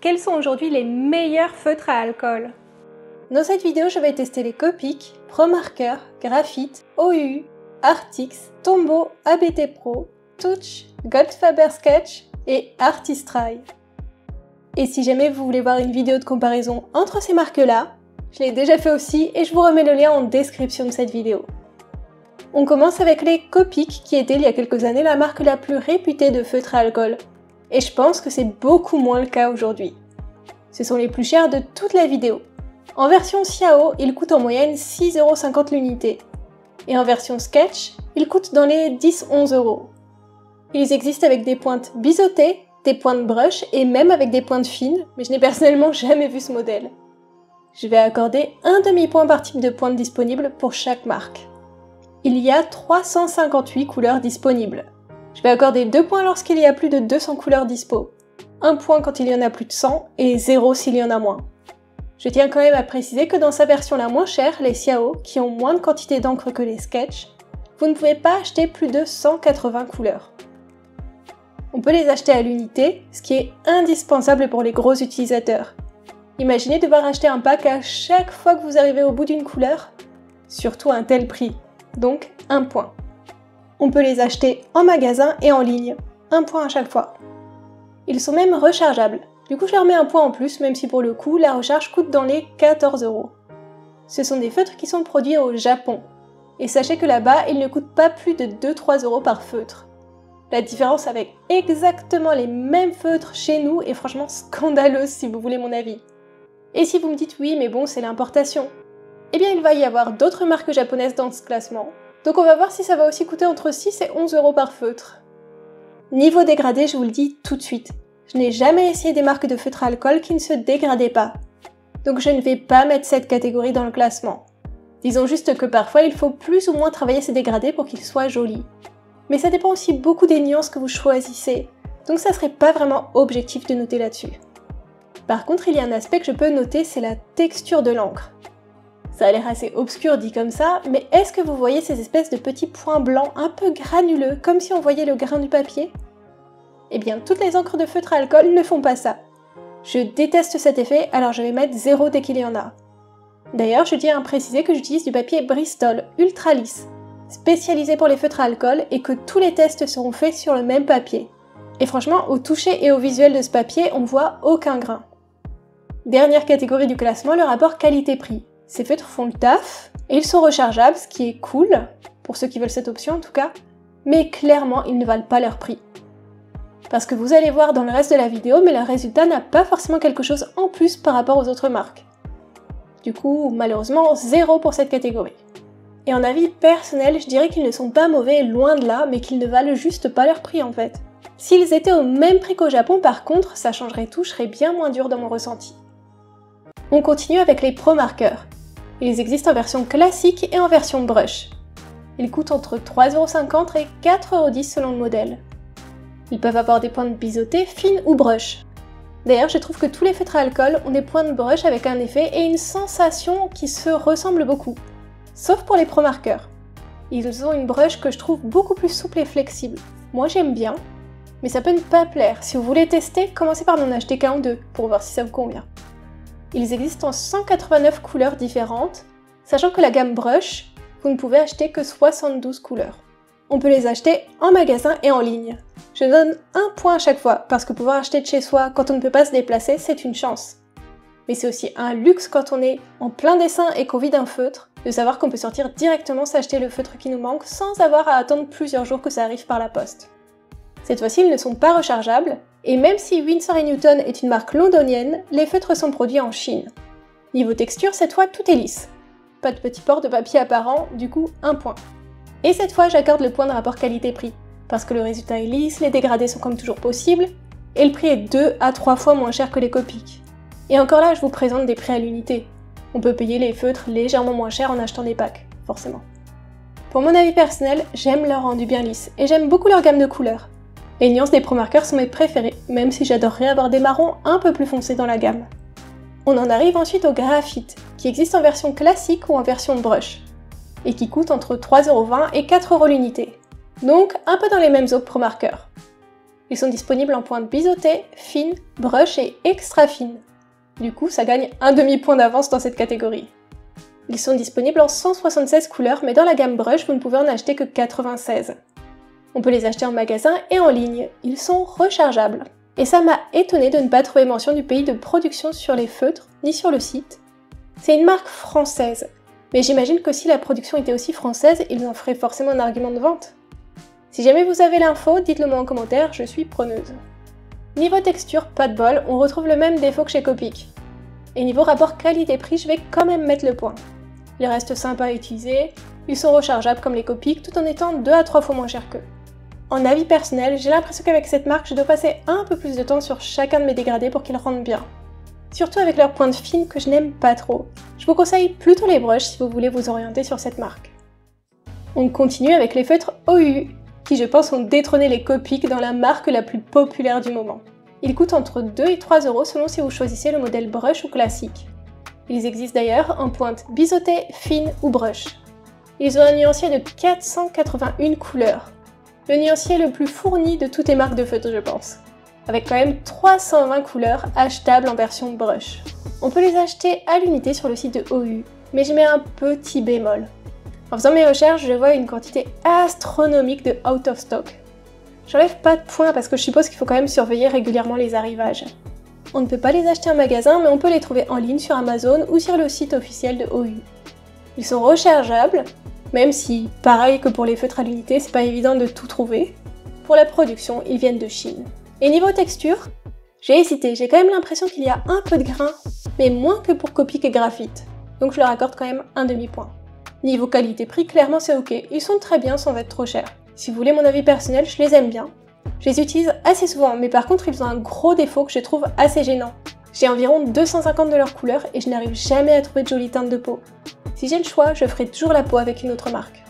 quels sont aujourd'hui les meilleurs feutres à alcool? Dans cette vidéo, je vais tester les Copic, ProMarker, Graphite, OU, Artix, Tombow, ABT Pro, Touch, Goldfaber Sketch et Artistry. Et si jamais vous voulez voir une vidéo de comparaison entre ces marques-là, je l'ai déjà fait aussi et je vous remets le lien en description de cette vidéo. On commence avec les Copic qui étaient il y a quelques années la marque la plus réputée de feutres à alcool. Et je pense que c'est beaucoup moins le cas aujourd'hui. Ce sont les plus chers de toute la vidéo. En version Xiao, ils coûtent en moyenne 6,50€ l'unité. Et en version Sketch, ils coûtent dans les 10-11 €. Ils existent avec des pointes biseautées, des pointes brush et même avec des pointes fines, mais je n'ai personnellement jamais vu ce modèle. Je vais accorder un demi-point par type de pointe disponible pour chaque marque. Il y a 358 couleurs disponibles. Je vais accorder 2 points lorsqu'il y a plus de 200 couleurs dispo, 1 point quand il y en a plus de 100 et 0 s'il y en a moins. Je tiens quand même à préciser que dans sa version la moins chère, les Xiao, qui ont moins de quantité d'encre que les Sketch, vous ne pouvez pas acheter plus de 180 couleurs. On peut les acheter à l'unité, ce qui est indispensable pour les gros utilisateurs. Imaginez devoir acheter un pack à chaque fois que vous arrivez au bout d'une couleur, surtout à un tel prix, donc 1 point. On peut les acheter en magasin et en ligne, 1 point à chaque fois. Ils sont même rechargeables, du coup je leur mets 1 point en plus, même si pour le coup la recharge coûte dans les 14 €. Ce sont des feutres qui sont produits au Japon, et sachez que là-bas ils ne coûtent pas plus de 2-3 € par feutre. La différence avec exactement les mêmes feutres chez nous est franchement scandaleuse si vous voulez mon avis. Et si vous me dites oui mais bon c'est l'importation, eh bien il va y avoir d'autres marques japonaises dans ce classement. Donc on va voir si ça va aussi coûter entre 6 et 11 € par feutre. Niveau dégradé, je vous le dis tout de suite. Je n'ai jamais essayé des marques de feutres à alcool qui ne se dégradaient pas. Donc je ne vais pas mettre cette catégorie dans le classement. Disons juste que parfois il faut plus ou moins travailler ces dégradés pour qu'ils soient jolis. Mais ça dépend aussi beaucoup des nuances que vous choisissez. Donc ça serait pas vraiment objectif de noter là-dessus. Par contre, il y a un aspect que je peux noter, c'est la texture de l'encre. Ça a l'air assez obscur dit comme ça, mais est-ce que vous voyez ces espèces de petits points blancs un peu granuleux, comme si on voyait le grain du papier? Eh bien, toutes les encres de feutre à alcool ne font pas ça. Je déteste cet effet, alors je vais mettre 0 dès qu'il y en a. D'ailleurs, je tiens à préciser que j'utilise du papier Bristol ultra lisse, spécialisé pour les feutres à alcool et que tous les tests seront faits sur le même papier. Et franchement, au toucher et au visuel de ce papier, on voit aucun grain. Dernière catégorie du classement, le rapport qualité-prix. Ces feutres font le taf, et ils sont rechargeables, ce qui est cool, pour ceux qui veulent cette option en tout cas, mais clairement ils ne valent pas leur prix. Parce que vous allez voir dans le reste de la vidéo, mais le résultat n'a pas forcément quelque chose en plus par rapport aux autres marques. Du coup, malheureusement, 0 pour cette catégorie. Et en avis personnel, je dirais qu'ils ne sont pas mauvais, loin de là, mais qu'ils ne valent juste pas leur prix en fait. S'ils étaient au même prix qu'au Japon par contre, ça changerait tout, je serais bien moins dur dans mon ressenti. On continue avec les ProMarker. Ils existent en version classique et en version brush. Ils coûtent entre 3,50€ et 4,10€ selon le modèle. Ils peuvent avoir des pointes biseautées, fines ou brush. D'ailleurs, je trouve que tous les feutres à alcool ont des pointes brush avec un effet et une sensation qui se ressemblent beaucoup. Sauf pour les ProMarker. Ils ont une brush que je trouve beaucoup plus souple et flexible. Moi j'aime bien, mais ça peut ne pas plaire. Si vous voulez tester, commencez par n'en acheter qu'un ou deux pour voir si ça vous convient. Ils existent en 189 couleurs différentes, sachant que la gamme brush, vous ne pouvez acheter que 72 couleurs. On peut les acheter en magasin et en ligne. Je donne 1 point à chaque fois, parce que pouvoir acheter de chez soi quand on ne peut pas se déplacer, c'est une chance. Mais c'est aussi un luxe quand on est en plein dessin et qu'on vide un feutre, de savoir qu'on peut sortir directement s'acheter le feutre qui nous manque sans avoir à attendre plusieurs jours que ça arrive par la poste. Cette fois-ci, ils ne sont pas rechargeables, et même si Winsor & Newton est une marque londonienne, les feutres sont produits en Chine. Niveau texture, cette fois tout est lisse. Pas de petits pores de papier apparents, du coup 1 point. Et cette fois j'accorde le point de rapport qualité-prix, parce que le résultat est lisse, les dégradés sont comme toujours possibles, et le prix est 2 à 3 fois moins cher que les Copic. Et encore là, je vous présente des prix à l'unité. On peut payer les feutres légèrement moins cher en achetant des packs, forcément. Pour mon avis personnel, j'aime leur rendu bien lisse, et j'aime beaucoup leur gamme de couleurs. Les nuances des ProMarker sont mes préférées, même si j'adorerais avoir des marrons un peu plus foncés dans la gamme. On en arrive ensuite au Graphite, qui existe en version classique ou en version brush, et qui coûte entre 3,20€ et 4€ l'unité. Donc un peu dans les mêmes eaux que ProMarker. Ils sont disponibles en pointe biseautée, fine, brush et extra fine. Du coup, ça gagne un demi-point d'avance dans cette catégorie. Ils sont disponibles en 176 couleurs, mais dans la gamme brush, vous ne pouvez en acheter que 96. On peut les acheter en magasin et en ligne. Ils sont rechargeables. Et ça m'a étonné de ne pas trouver mention du pays de production sur les feutres, ni sur le site. C'est une marque française, mais j'imagine que si la production était aussi française, ils en feraient forcément un argument de vente. Si jamais vous avez l'info, dites-le moi en commentaire, je suis preneuse. Niveau texture, pas de bol, on retrouve le même défaut que chez Copic. Et niveau rapport qualité-prix, je vais quand même mettre le point. Ils restent sympas à utiliser, ils sont rechargeables comme les Copic, tout en étant 2 à 3 fois moins chers qu'eux. En avis personnel, j'ai l'impression qu'avec cette marque, je dois passer un peu plus de temps sur chacun de mes dégradés pour qu'ils rendent bien. Surtout avec leur pointe fine que je n'aime pas trop. Je vous conseille plutôt les brushes si vous voulez vous orienter sur cette marque. On continue avec les feutres OU, qui je pense ont détrôné les Copic dans la marque la plus populaire du moment. Ils coûtent entre 2 et 3 € selon si vous choisissez le modèle brush ou classique. Ils existent d'ailleurs en pointe biseautée, fine ou brush. Ils ont un nuancier de 481 couleurs. Le nuancier le plus fourni de toutes les marques de feutres, je pense. Avec quand même 320 couleurs achetables en version brush. On peut les acheter à l'unité sur le site de OU, mais je mets un petit bémol. En faisant mes recherches, je vois une quantité astronomique de out of stock. J'enlève pas de points parce que je suppose qu'il faut quand même surveiller régulièrement les arrivages. On ne peut pas les acheter en magasin, mais on peut les trouver en ligne sur Amazon ou sur le site officiel de OU. Ils sont rechargeables, même si, pareil que pour les feutres à l'unité, c'est pas évident de tout trouver. Pour la production, ils viennent de Chine. Et niveau texture, j'ai hésité, j'ai quand même l'impression qu'il y a un peu de grain, mais moins que pour Copic et Graphite, donc je leur accorde quand même un demi-point. Niveau qualité-prix, clairement c'est ok, ils sont très bien sans être trop chers. Si vous voulez mon avis personnel, je les aime bien. Je les utilise assez souvent, mais par contre ils ont un gros défaut que je trouve assez gênant. J'ai environ 250 de leurs couleurs et je n'arrive jamais à trouver de jolies teintes de peau. Si j'ai le choix, je ferai toujours la peau avec une autre marque.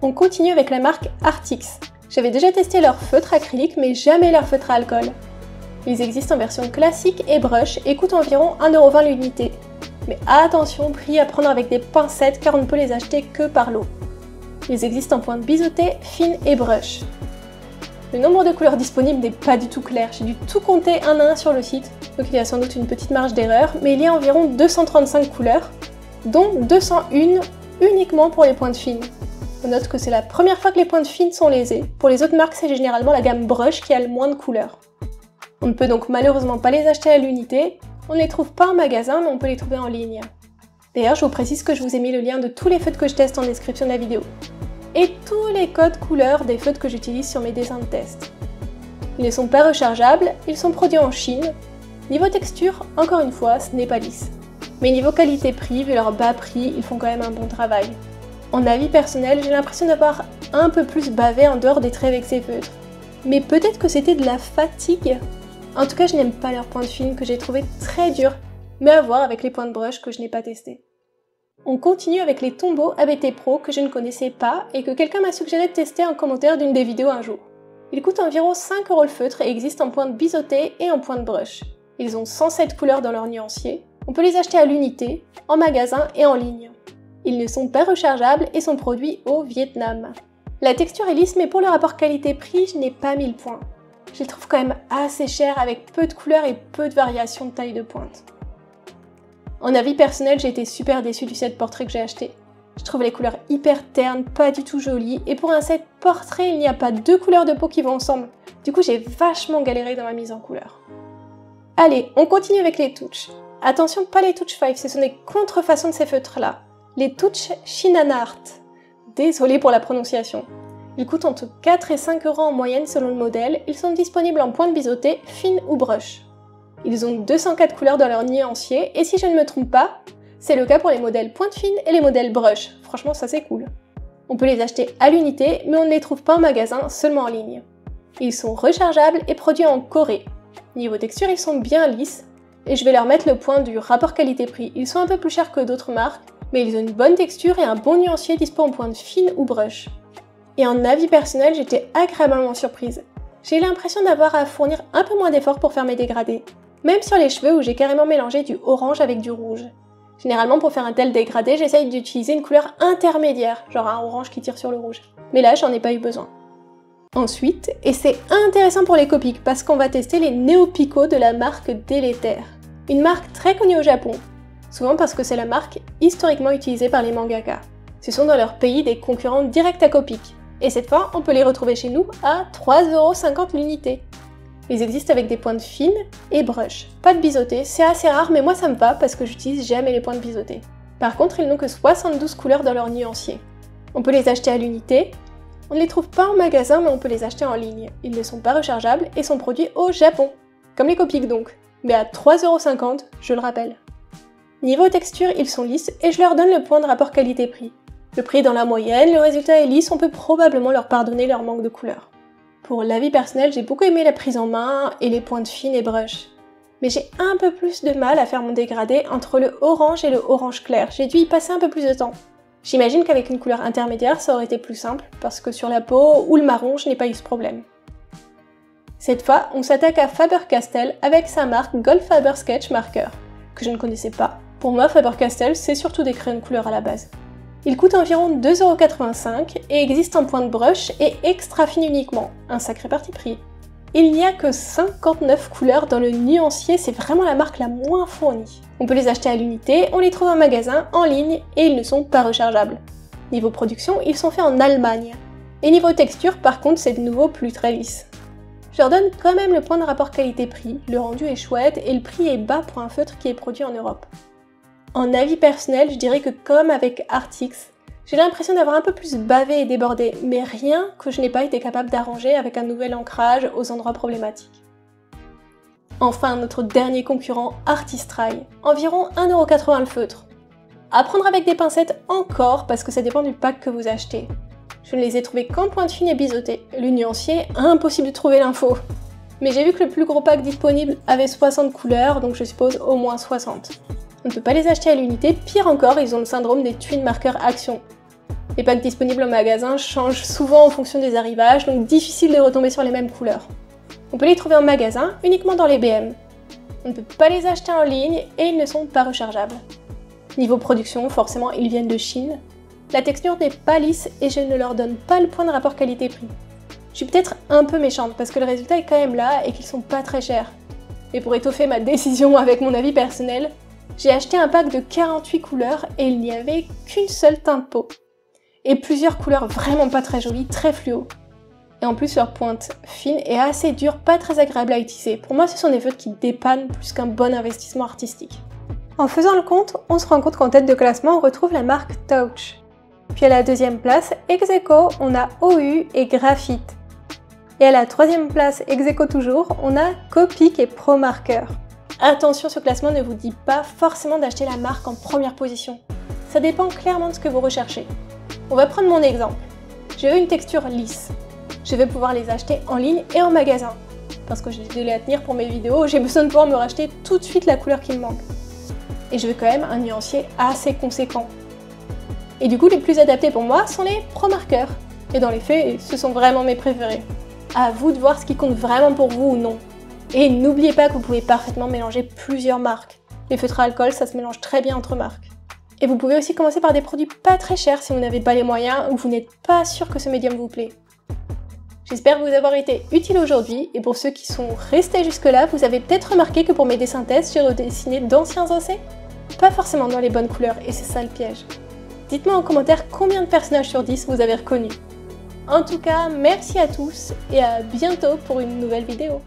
On continue avec la marque Artix. J'avais déjà testé leur feutre acrylique, mais jamais leur feutre à alcool. Ils existent en version classique et brush et coûtent environ 1,20 € l'unité. Mais attention, prix à prendre avec des pincettes car on ne peut les acheter que par lot. Ils existent en pointe biseautée, fine et brush. Le nombre de couleurs disponibles n'est pas du tout clair, j'ai dû tout compter un à un sur le site, donc il y a sans doute une petite marge d'erreur, mais il y a environ 235 couleurs, dont 201 uniquement pour les pointes fines. On note que c'est la première fois que les pointes fines sont lésées. Pour les autres marques, c'est généralement la gamme brush qui a le moins de couleurs. On ne peut donc malheureusement pas les acheter à l'unité, on ne les trouve pas en magasin, mais on peut les trouver en ligne. D'ailleurs, je vous précise que je vous ai mis le lien de tous les feutres que je teste en description de la vidéo. Et tous les codes couleurs des feutres que j'utilise sur mes dessins de test. Ils ne sont pas rechargeables, ils sont produits en Chine. Niveau texture, encore une fois, ce n'est pas lisse. Mais niveau qualité-prix, vu leur bas prix, ils font quand même un bon travail. En avis personnel, j'ai l'impression d'avoir un peu plus bavé en dehors des traits avec ces feutres. Mais peut-être que c'était de la fatigue. En tout cas, je n'aime pas leurs pointes fines que j'ai trouvées très dures, mais à voir avec les pointes brush que je n'ai pas testé. On continue avec les Tombow ABT Pro que je ne connaissais pas et que quelqu'un m'a suggéré de tester en commentaire d'une des vidéos un jour. Ils coûtent environ 5 € le feutre et existent en pointe biseautée et en pointe brush. Ils ont 107 couleurs dans leur nuancier. On peut les acheter à l'unité, en magasin et en ligne. Ils ne sont pas rechargeables et sont produits au Vietnam. La texture est lisse, mais pour le rapport qualité-prix, je n'ai pas mis le point. Je les trouve quand même assez chers avec peu de couleurs et peu de variations de taille de pointe. En avis personnel, j'ai été super déçue du set portrait que j'ai acheté. Je trouve les couleurs hyper ternes, pas du tout jolies, et pour un set portrait, il n'y a pas 2 couleurs de peau qui vont ensemble. Du coup, j'ai vachement galéré dans ma mise en couleur. Allez, on continue avec les Touch. Attention, pas les Touch 5, ce sont des contrefaçons de ces feutres-là. Les Touch Shinana Art. Désolée pour la prononciation. Ils coûtent entre 4 et 5 € en moyenne selon le modèle. Ils sont disponibles en pointe biseautée, fine ou brush. Ils ont 204 couleurs dans leur nuancier et si je ne me trompe pas, c'est le cas pour les modèles pointe fine et les modèles brush. Franchement, ça c'est cool. On peut les acheter à l'unité, mais on ne les trouve pas en magasin, seulement en ligne. Ils sont rechargeables et produits en Corée. Niveau texture, ils sont bien lisses et je vais leur mettre le point du rapport qualité-prix. Ils sont un peu plus chers que d'autres marques, mais ils ont une bonne texture et un bon nuancier dispo en pointe fine ou brush. Et en avis personnel, j'étais agréablement surprise. J'ai eu l'impression d'avoir à fournir un peu moins d'efforts pour faire mes dégradés. Même sur les cheveux où j'ai carrément mélangé du orange avec du rouge. Généralement pour faire un tel dégradé, j'essaye d'utiliser une couleur intermédiaire, genre un orange qui tire sur le rouge. Mais là, j'en ai pas eu besoin. Ensuite, et c'est intéressant pour les Copics parce qu'on va tester les Néo-Pico de la marque Délétère. Une marque très connue au Japon, souvent parce que c'est la marque historiquement utilisée par les mangaka. Ce sont dans leur pays des concurrents directs à Copic, et cette fois on peut les retrouver chez nous à 3,50 € l'unité. Ils existent avec des pointes fines et brush. Pas de biseauté, c'est assez rare mais moi ça me va parce que j'utilise jamais les pointes biseautées. Par contre ils n'ont que 72 couleurs dans leur nuancier. On peut les acheter à l'unité. On ne les trouve pas en magasin mais on peut les acheter en ligne. Ils ne sont pas rechargeables et sont produits au Japon. Comme les Copics donc, mais à 3,50 €, je le rappelle. Niveau texture, ils sont lisses et je leur donne le point de rapport qualité-prix. Le prix est dans la moyenne, le résultat est lisse, on peut probablement leur pardonner leur manque de couleur. Pour l'avis personnel, j'ai beaucoup aimé la prise en main et les pointes fines et brush. Mais j'ai un peu plus de mal à faire mon dégradé entre le orange et le orange clair, j'ai dû y passer un peu plus de temps. J'imagine qu'avec une couleur intermédiaire, ça aurait été plus simple, parce que sur la peau ou le marron, je n'ai pas eu ce problème. Cette fois, on s'attaque à Faber-Castell avec sa marque Goldfaber Sketch Marker, que je ne connaissais pas. Pour moi, Faber-Castell, c'est surtout des crayons de couleur à la base. Il coûte environ 2,85 € et existe en pointe brush et extra fine uniquement, un sacré parti pris. Il n'y a que 59 couleurs dans le nuancier, c'est vraiment la marque la moins fournie. On peut les acheter à l'unité, on les trouve en magasin, en ligne et ils ne sont pas rechargeables. Niveau production, ils sont faits en Allemagne. Et niveau texture, par contre, c'est de nouveau plus très lisse. Je leur donne quand même le point de rapport qualité-prix, le rendu est chouette et le prix est bas pour un feutre qui est produit en Europe. En avis personnel, je dirais que comme avec Artix, j'ai l'impression d'avoir un peu plus bavé et débordé, mais rien que je n'ai pas été capable d'arranger avec un nouvel ancrage aux endroits problématiques. Enfin, notre dernier concurrent, Artistry, environ 1,80 € le feutre. À prendre avec des pincettes encore, parce que ça dépend du pack que vous achetez. Je ne les ai trouvés qu'en pointe fine et biseautée. Le nuancier, impossible de trouver l'info. Mais j'ai vu que le plus gros pack disponible avait 60 couleurs, donc je suppose au moins 60. On ne peut pas les acheter à l'unité, pire encore, ils ont le syndrome des twin markers action. Les packs disponibles au magasin changent souvent en fonction des arrivages, donc difficile de retomber sur les mêmes couleurs. On peut les trouver en magasin, uniquement dans les BM. On ne peut pas les acheter en ligne et ils ne sont pas rechargeables. Niveau production, forcément, ils viennent de Chine. La texture n'est pas lisse et je ne leur donne pas le point de rapport qualité-prix. Je suis peut-être un peu méchante parce que le résultat est quand même là et qu'ils sont pas très chers. Et pour étoffer ma décision avec mon avis personnel, j'ai acheté un pack de 48 couleurs et il n'y avait qu'une seule teinte peau. Et plusieurs couleurs vraiment pas très jolies, très fluo. Et en plus leur pointe fine est assez dure, pas très agréable à utiliser. Pour moi ce sont des feutres qui dépannent plus qu'un bon investissement artistique. En faisant le compte, on se rend compte qu'en tête de classement on retrouve la marque Touch. Puis à la deuxième place, ex aequo, on a OU et Graphite. Et à la troisième place, ex aequo toujours, on a Copic et ProMarker. Attention, ce classement ne vous dit pas forcément d'acheter la marque en première position. Ça dépend clairement de ce que vous recherchez. On va prendre mon exemple. Je veux une texture lisse. Je vais pouvoir les acheter en ligne et en magasin. Parce que j'ai des délais à tenir pour mes vidéos, j'ai besoin de pouvoir me racheter tout de suite la couleur qui me manque. Et je veux quand même un nuancier assez conséquent. Et du coup, les plus adaptés pour moi sont les ProMarker. Et dans les faits, ce sont vraiment mes préférés. À vous de voir ce qui compte vraiment pour vous ou non. Et n'oubliez pas que vous pouvez parfaitement mélanger plusieurs marques. Les feutres à alcool, ça se mélange très bien entre marques. Et vous pouvez aussi commencer par des produits pas très chers si vous n'avez pas les moyens ou que vous n'êtes pas sûr que ce médium vous plaît. J'espère vous avoir été utile aujourd'hui, et pour ceux qui sont restés jusque-là, vous avez peut-être remarqué que pour mes dessins tests, j'ai redessiné d'anciens OC. Pas forcément dans les bonnes couleurs, et c'est ça le piège. Dites-moi en commentaire combien de personnages sur 10 vous avez reconnus. En tout cas, merci à tous, et à bientôt pour une nouvelle vidéo.